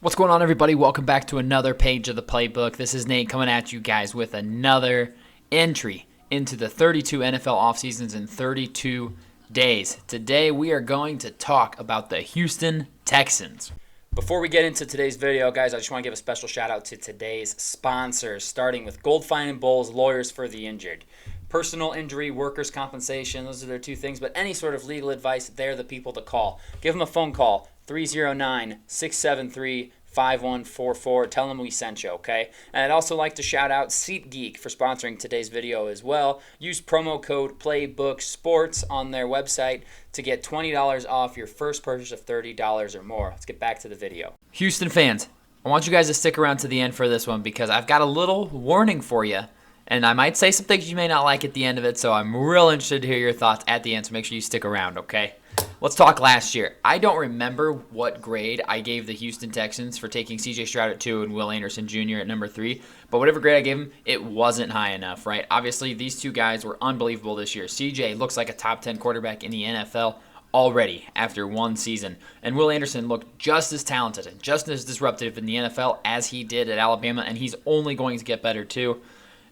What's going on, everybody? Welcome back to another page of the playbook. This is Nate coming at you guys with another entry into the 32 NFL offseasons in 32 days. Today, we are going to talk about the Houston Texans. Before we get into today's video, guys, I just want to give a special shout out to today's sponsors, starting with Gold Fine and Bowles, lawyers for the injured. Personal injury, workers' compensation, those are their two things, but any sort of legal advice, they're the people to call. Give them a phone call, 309-673-5144. Tell them we sent you, okay? And I'd also like to shout out SeatGeek for sponsoring today's video as well. Use promo code PLAYBOOKSPORTS on their website to get $20 off your first purchase of $30 or more. Let's get back to the video. Houston fans, I want you guys to stick around to the end for this one because I've got a little warning for you. And I might say some things you may not like at the end of it, so I'm real interested to hear your thoughts at the end, so make sure you stick around, okay? Let's talk last year. I don't remember what grade I gave the Houston Texans for taking C.J. Stroud at 2 and Will Anderson Jr. at number 3, but whatever grade I gave them, it wasn't high enough, right? Obviously, these two guys were unbelievable this year. C.J. looks like a top 10 quarterback in the NFL already after one season, and Will Anderson looked just as talented and just as disruptive in the NFL as he did at Alabama, and he's only going to get better too.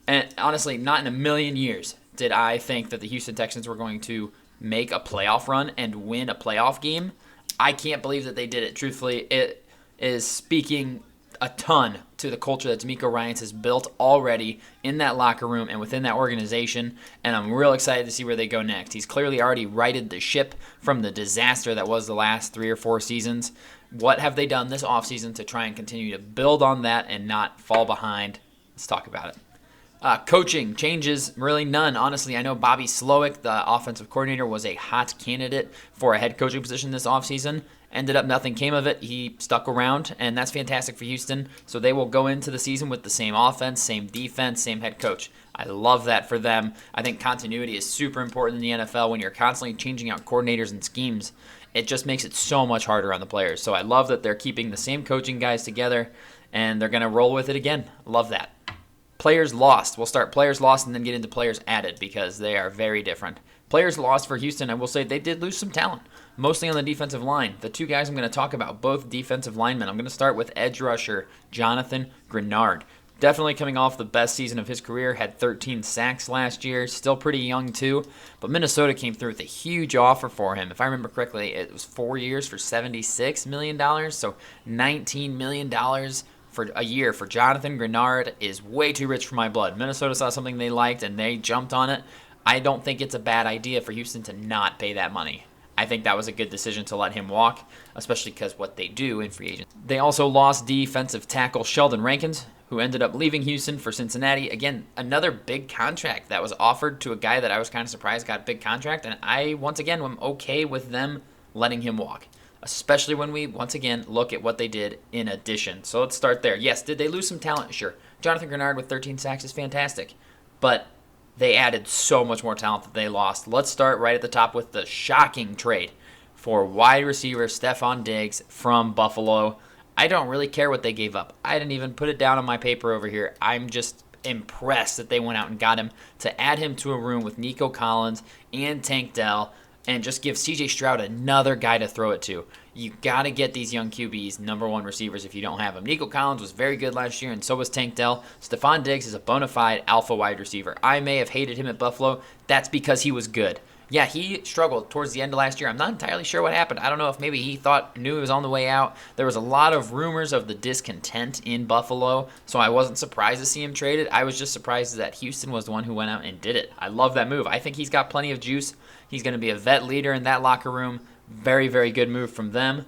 And honestly, not in a million years did I think that the Houston Texans were going to make a playoff run and win a playoff game. I can't believe that they did it. Truthfully, it is speaking a ton to the culture that D'Amico Ryans has built already in that locker room and within that organization, and I'm real excited to see where they go next. He's clearly already righted the ship from the disaster that was the last 3 or 4 seasons. What have they done this offseason to try and continue to build on that and not fall behind? Let's talk about it. Coaching changes, really none. Honestly, I know Bobby Slowick, the offensive coordinator, was a hot candidate for a head coaching position this offseason. Ended up nothing came of it. He stuck around, and that's fantastic for Houston. So they will go into the season with the same offense, same defense, same head coach. I love that for them. I think continuity is super important in the NFL when you're constantly changing out coordinators and schemes. It just makes it so much harder on the players. So I love that they're keeping the same coaching guys together, and they're going to roll with it again. Love that. Players lost. We'll start players lost and then get into players added because they are very different. Players lost for Houston, I will say they did lose some talent, mostly on the defensive line. The two guys I'm going to talk about, both defensive linemen. I'm going to start with edge rusher Jonathan Grenard. Definitely coming off the best season of his career, had 13 sacks last year, still pretty young too, but Minnesota came through with a huge offer for him. If I remember correctly, it was 4 years for $76 million, so $19 million for a year for Jonathan Grenard is way too rich for my blood. Minnesota saw something they liked and they jumped on it. I don't think it's a bad idea for Houston to not pay that money. I think that was a good decision to let him walk, especially because what they do in free agents. They also lost defensive tackle Sheldon Rankins, who ended up leaving Houston for Cincinnati. Again, another big contract that was offered to a guy that I was kind of surprised got a big contract, and I, once again, am okay with them letting him walk. Especially when we, once again, look at what they did in addition. So let's start there. Yes, did they lose some talent? Sure. Jonathan Grenard with 13 sacks is fantastic. But they added so much more talent that they lost. Let's start right at the top with the shocking trade for wide receiver Stephon Diggs from Buffalo. I don't really care what they gave up. I didn't even put it down on my paper over here. I'm just impressed that they went out and got him to add him to a room with Nico Collins and Tank Dell, and just give C.J. Stroud another guy to throw it to. You got to get these young QBs number one receivers if you don't have them. Nico Collins was very good last year, and so was Tank Dell. Stephon Diggs is a bona fide alpha wide receiver. I may have hated him at Buffalo. That's because he was good. Yeah, he struggled towards the end of last year. I'm not entirely sure what happened. I don't know if maybe he knew he was on the way out. There was a lot of rumors of the discontent in Buffalo, so I wasn't surprised to see him traded. I was just surprised that Houston was the one who went out and did it. I love that move. I think he's got plenty of juice. He's going to be a vet leader in that locker room. Very, very good move from them.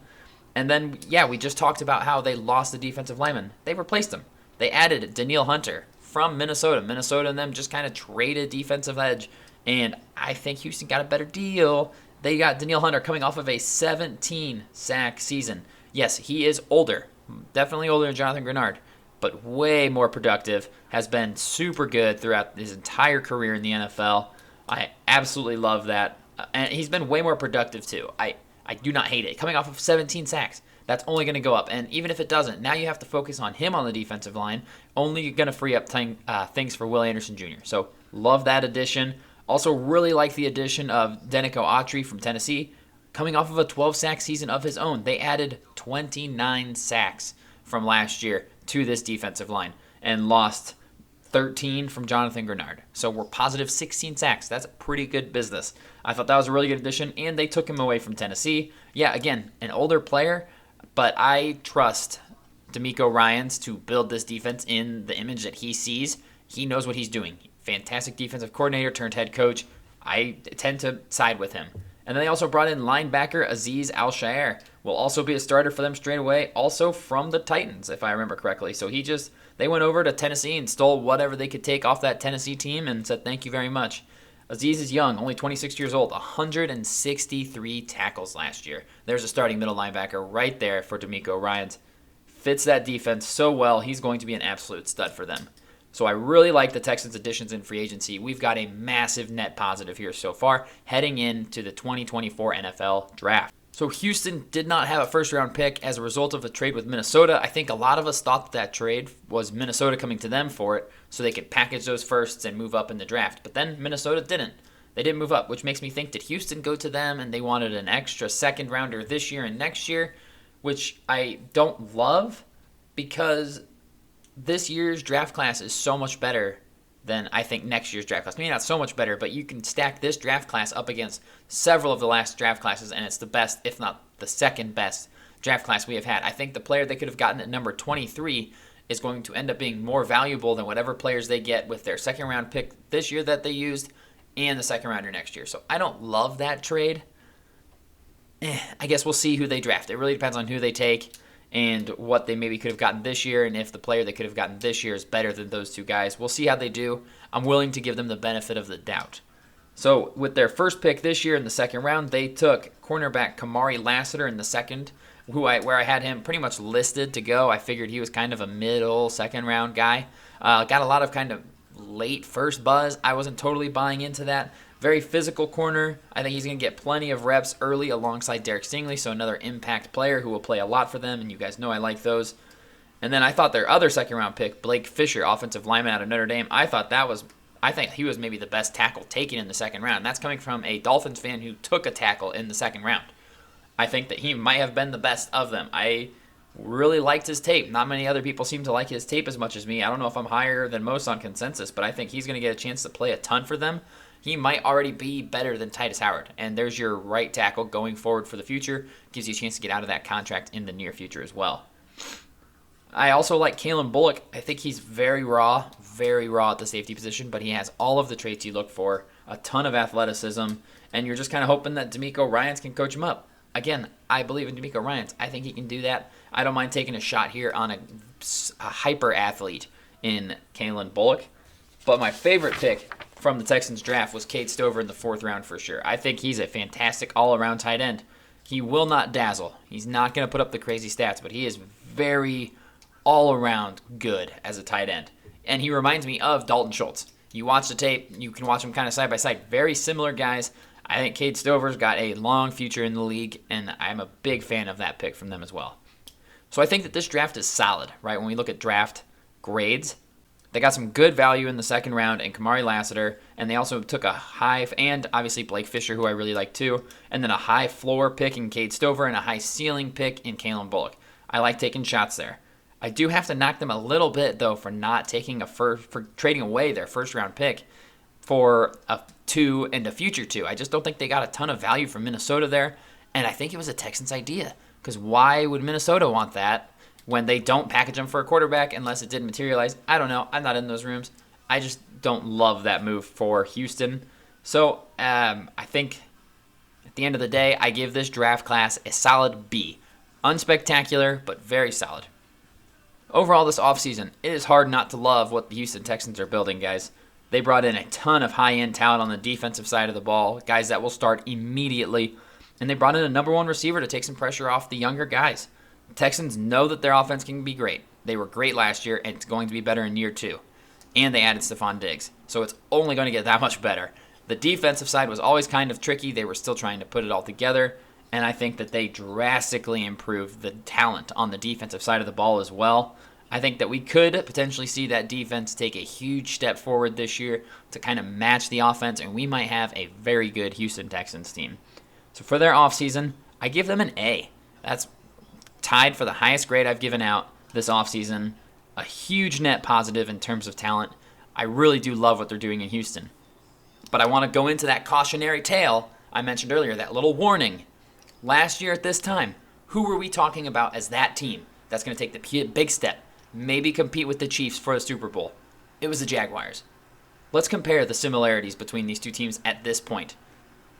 And then, yeah, we just talked about how they lost the defensive lineman. They replaced him. They added Danielle Hunter from Minnesota. Minnesota and them just kind of traded defensive edge. And I think Houston got a better deal. They got Danielle Hunter coming off of a 17-sack season. Yes, he is older. Definitely older than Jonathan Grenard. But way more productive. Has been super good throughout his entire career in the NFL. I absolutely love that. And he's been way more productive, too. I do not hate it. Coming off of 17 sacks, that's only going to go up. And even if it doesn't, now you have to focus on him on the defensive line. Only going to free up things for Will Anderson Jr. So love that addition. Also really like the addition of Denico Autry from Tennessee. Coming off of a 12-sack season of his own, they added 29 sacks from last year to this defensive line and lost 13 from Jonathan Grenard. So we're positive 16 sacks. That's pretty good business. I thought that was a really good addition, and they took him away from Tennessee. Yeah, again, an older player, but I trust DeMeco Ryans to build this defense in the image that he sees. He knows what he's doing. Fantastic defensive coordinator turned head coach. I tend to side with him. And then they also brought in linebacker Azeez Al-Shaair. Will also be a starter for them straight away, also from the Titans, if I remember correctly. So they went over to Tennessee and stole whatever they could take off that Tennessee team and said thank you very much. Azeez is young, only 26 years old, 163 tackles last year. There's a starting middle linebacker right there for DeMeco Ryans. Fits that defense so well, he's going to be an absolute stud for them. So I really like the Texans' additions in free agency. We've got a massive net positive here so far, heading into the 2024 NFL Draft. So Houston did not have a first-round pick as a result of a trade with Minnesota. I think a lot of us thought that trade was Minnesota coming to them for it so they could package those firsts and move up in the draft. But then Minnesota didn't. They didn't move up, which makes me think did Houston go to them and they wanted an extra second-rounder this year and next year, which I don't love because this year's draft class is so much better than I think next year's draft class. Maybe not so much better, but you can stack this draft class up against several of the last draft classes, and it's the best, if not the second best, draft class we have had. I think the player they could have gotten at number 23 is going to end up being more valuable than whatever players they get with their second-round pick this year that they used and the second-rounder next year. So I don't love that trade. I guess we'll see who they draft. It really depends on who they take and what they maybe could have gotten this year, and if the player they could have gotten this year is better than those two guys. We'll see how they do. I'm willing to give them the benefit of the doubt. So with their first pick this year in the second round, they took cornerback Kamari Lassiter in the second, where I had him pretty much listed to go. I figured he was kind of a middle second-round guy. Got a lot of kind of late first buzz. I wasn't totally buying into that. Very physical corner. I think he's going to get plenty of reps early alongside Derek Stingley, so another impact player who will play a lot for them, and you guys know I like those. And then I thought their other second-round pick, Blake Fisher, offensive lineman out of Notre Dame, I think he was maybe the best tackle taken in the second round. And that's coming from a Dolphins fan who took a tackle in the second round. I think that he might have been the best of them. I really liked his tape. Not many other people seem to like his tape as much as me. I don't know if I'm higher than most on consensus, but I think he's going to get a chance to play a ton for them. He might already be better than Titus Howard. And there's your right tackle going forward for the future. Gives you a chance to get out of that contract in the near future as well. I also like Kalen Bullock. I think he's very raw at the safety position, but he has all of the traits you look for, a ton of athleticism, and you're just kind of hoping that DeMeco Ryans can coach him up. Again, I believe in DeMeco Ryans. I think he can do that. I don't mind taking a shot here on a hyper athlete in Kalen Bullock. But my favorite pick from the Texans draft was Cade Stover in the fourth round for sure. I think he's a fantastic all-around tight end. He will not dazzle. He's not going to put up the crazy stats, but he is very all-around good as a tight end. And he reminds me of Dalton Schultz. You watch the tape, you can watch them kind of side by side. Very similar guys. I think Cade Stover's got a long future in the league, and I'm a big fan of that pick from them as well. So I think that this draft is solid, right? When we look at draft grades, they got some good value in the second round in Kamari Lassiter, and they also took a high, and obviously Blake Fisher, who I really like too, and then a high floor pick in Cade Stover and a high ceiling pick in Kalen Bullock. I like taking shots there. I do have to knock them a little bit, though, for not taking for trading away their first round pick for a 2 and a future 2. I just don't think they got a ton of value from Minnesota there, and I think it was a Texans idea, because why would Minnesota want that when they don't package them for a quarterback unless it didn't materialize? I don't know. I'm not in those rooms. I just don't love that move for Houston. So I think at the end of the day, I give this draft class a solid B. Unspectacular, but very solid. Overall, this offseason, it is hard not to love what the Houston Texans are building, guys. They brought in a ton of high-end talent on the defensive side of the ball, guys that will start immediately. And they brought in a number one receiver to take some pressure off the younger guys. The Texans know that their offense can be great. They were great last year, and it's going to be better in year 2. And they added Stephon Diggs, so it's only going to get that much better. The defensive side was always kind of tricky. They were still trying to put it all together, and I think that they drastically improved the talent on the defensive side of the ball as well. I think that we could potentially see that defense take a huge step forward this year to kind of match the offense, and we might have a very good Houston Texans team. So for their offseason, I give them an A. That's tied for the highest grade I've given out this offseason. A huge net positive in terms of talent. I really do love what they're doing in Houston. But I want to go into that cautionary tale I mentioned earlier, that little warning. Last year at this time, who were we talking about as that team that's going to take the big step, maybe compete with the Chiefs for the Super Bowl? It was the Jaguars. Let's compare the similarities between these two teams at this point.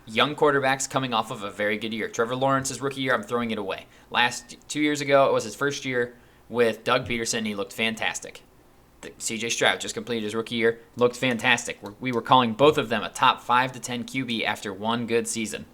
Young quarterbacks coming off of a very good year. Trevor Lawrence's rookie year, I'm throwing it away. 2 years ago, it was his first year with Doug Peterson, and he looked fantastic. CJ Stroud just completed his rookie year, looked fantastic. We were calling both of them a top 5 to 10 QB after one good season.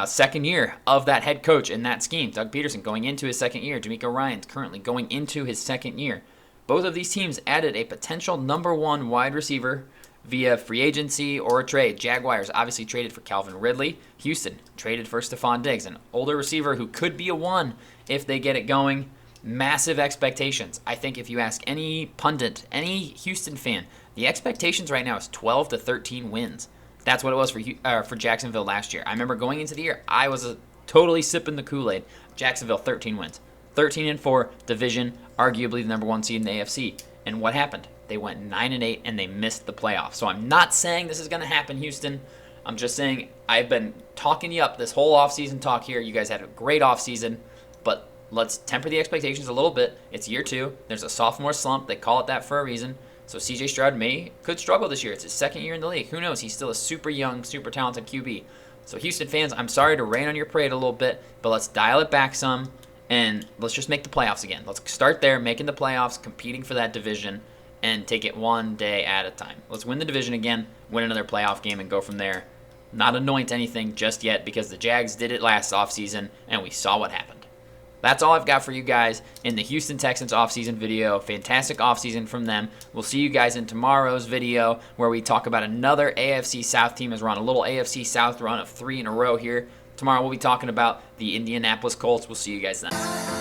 Second year of that head coach in that scheme, Doug Peterson going into his second year. D'Amico Ryans currently going into his second year. Both of these teams added a potential number 1 wide receiver via free agency or a trade. Jaguars obviously traded for Calvin Ridley. Houston traded for Stephon Diggs, an older receiver who could be a 1 if they get it going. Massive expectations. I think if you ask any pundit, any Houston fan, the expectations right now is 12 to 13 wins. That's what it was for Jacksonville last year. I remember going into the year, I was totally sipping the Kool-Aid. Jacksonville, 13 wins. 13-4, division, arguably the number 1 seed in the AFC. And what happened? They went 9-8 and they missed the playoffs. So I'm not saying this is going to happen, Houston. I'm just saying I've been talking you up this whole offseason talk here. You guys had a great offseason, but let's temper the expectations a little bit. It's year 2. There's a sophomore slump. They call it that for a reason. So CJ Stroud could struggle this year. It's his second year in the league. Who knows? He's still a super young, super talented QB. So Houston fans, I'm sorry to rain on your parade a little bit, but let's dial it back some, and let's just make the playoffs again. Let's start there, making the playoffs, competing for that division, and take it one day at a time. Let's win the division again, win another playoff game, and go from there. Not anoint anything just yet, because the Jags did it last offseason, and we saw what happened. That's all I've got for you guys in the Houston Texans offseason video. Fantastic offseason from them. We'll see you guys in tomorrow's video where we talk about another AFC South team as we're on a little AFC South run of 3 in a row here. Tomorrow we'll be talking about the Indianapolis Colts. We'll see you guys then.